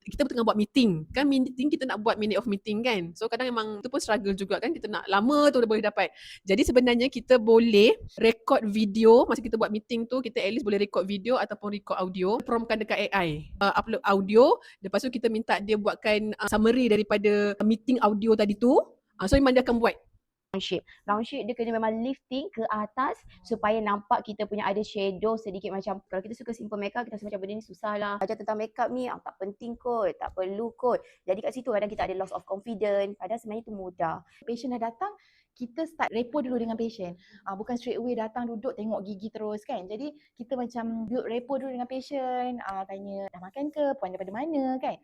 kita tengah buat meeting. Kan meeting kita nak buat minute of meeting kan. So kadang memang tu pun struggle juga kan. Kita nak lama tu boleh dapat. Jadi sebenarnya kita boleh record video masa kita buat meeting tu, kita at least boleh record video ataupun record audio, promptkan dekat AI. Upload audio, lepas tu kita minta dia buatkan summary daripada meeting audio tadi tu. So memang dia akan buat. Round shape dia kena memang lifting ke atas supaya nampak kita punya ada shadow sedikit. Macam kalau kita suka simple makeup, kita rasa macam benda ni susah lah, ajar tentang makeup ni tak penting kot, tak perlu kot. Jadi kat situ kadang kita ada loss of confidence, padahal sebenarnya itu mudah. Patient dah datang, kita start rapport dulu dengan patient. Bukan straight away datang duduk tengok gigi terus kan. Jadi kita macam build rapport dulu dengan patient, tanya dah makan ke, puan daripada mana kan.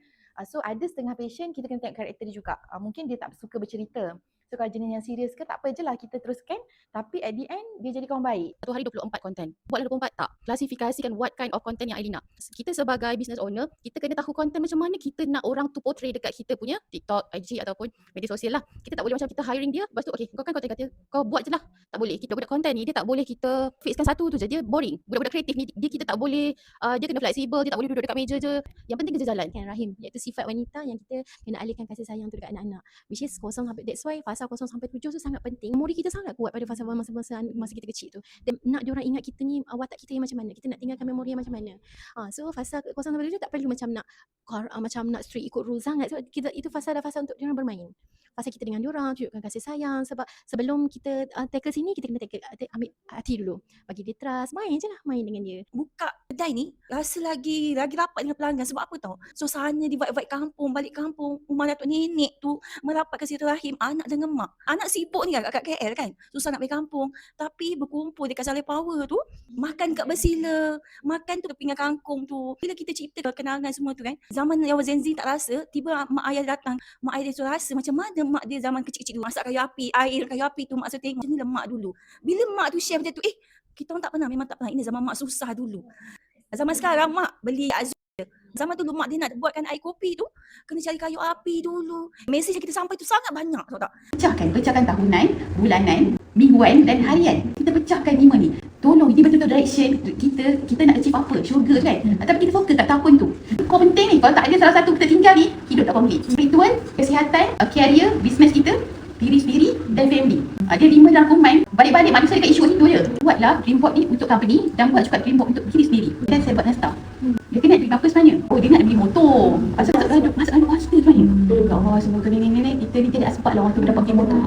So ada setengah patient kita kena tengok karakter dia juga. Mungkin dia tak suka bercerita. So kalau jenis yang serius ke tak apa je lah, kita teruskan. Tapi at the end dia jadi kawan baik. Satu hari 24 konten. Buatlah 24 tak. Klasifikasikan what kind of content yang Aili nak. Kita sebagai business owner, kita kena tahu konten macam mana kita nak orang tu portray dekat kita punya TikTok, IG ataupun media sosial lah. Kita tak boleh macam kita hiring dia, lepas tu okay, kau kan konten kata, kau buat je lah. Tak boleh. Kita budak konten ni, dia tak boleh kita fixkan satu tu je. Dia boring. Budak-budak kreatif ni, dia kita tak boleh, dia kena fleksibel, dia tak boleh duduk dekat meja je. Yang penting kerja jalan kan Rahim. Iaitu sifat wanita yang kita kena alihkan kasih sayang tu dekat anak-anak. Which is 0 sampai, that's why fasa 0 sampai 7 tu sangat penting. Memori kita sangat kuat pada fasa masa kita kecil tu. Dan nak diorang ingat kita ni watak kita yang macam mana. Kita nak tinggalkan memori yang macam mana. So fasa 0 sampai 7 tak perlu macam nak strict ikut rule sangat. So kita itu fasa untuk diorang bermain. Fasa kita dengan diorang, tunjukkan kasih sayang. Sebab sebelum kita tackle sini, kita kena ambil hati dulu. Bagi dia trust, main je lah, main dengan dia. Buka kedai ni rasa lagi rapat dengan pelanggan. Sebab apa tau? Suasana di vibe kampung, balik kampung, rumah datuk nenek tu merapat kasih rahim anak dengan mak. Anak sibuk ni kat KL kan, susah nak balik kampung. Tapi berkumpul dekat Saleh Power tu, makan kat Bersila, makan tu pinggan kangkung tu. Bila kita cipta kenangan semua tu kan, zaman yang Gen Z tak rasa, tiba mak ayah datang, mak ayah dia tu rasa macam mana mak dia zaman kecil-kecil dulu. Masak kayu api, air kayu api tu mak saya tengok. Macam ni lah mak dulu. Bila mak tu share macam tu, kita orang tak pernah, memang tak pernah. Ini zaman mak susah dulu. Zaman sekarang mak beli Azul. Zaman dulu mak dia nak buatkan air kopi tu, kena cari kayu api dulu. Mesej yang kita sampai tu sangat banyak, tahu tak? Pecahkan tahunan, bulanan, mingguan dan harian. Kita pecahkan 5 ni. Tolong, ini betul-betul direction kita nak achieve apa, syurga kan. Tapi kita fokus kat tahun tu. Kau penting ni, kalau tak ada salah satu kita tinggal ni, hidup tak komplit. Spiritual, kesihatan, career, business kita, diri sendiri dan family. Dia 5 rangkuman, balik-balik manusia dekat isu itu je. Buatlah dream board ni untuk company dan buat juga dream board untuk diri sendiri. Dan saya buat dengan staff. Dia kena dream apa sebenarnya? Dia nak beli motor. Asal tak ada masalah master sebenarnya. Ya Allah, semua tu ni kita ni jadi asbab lah orang tu dapat beli motor.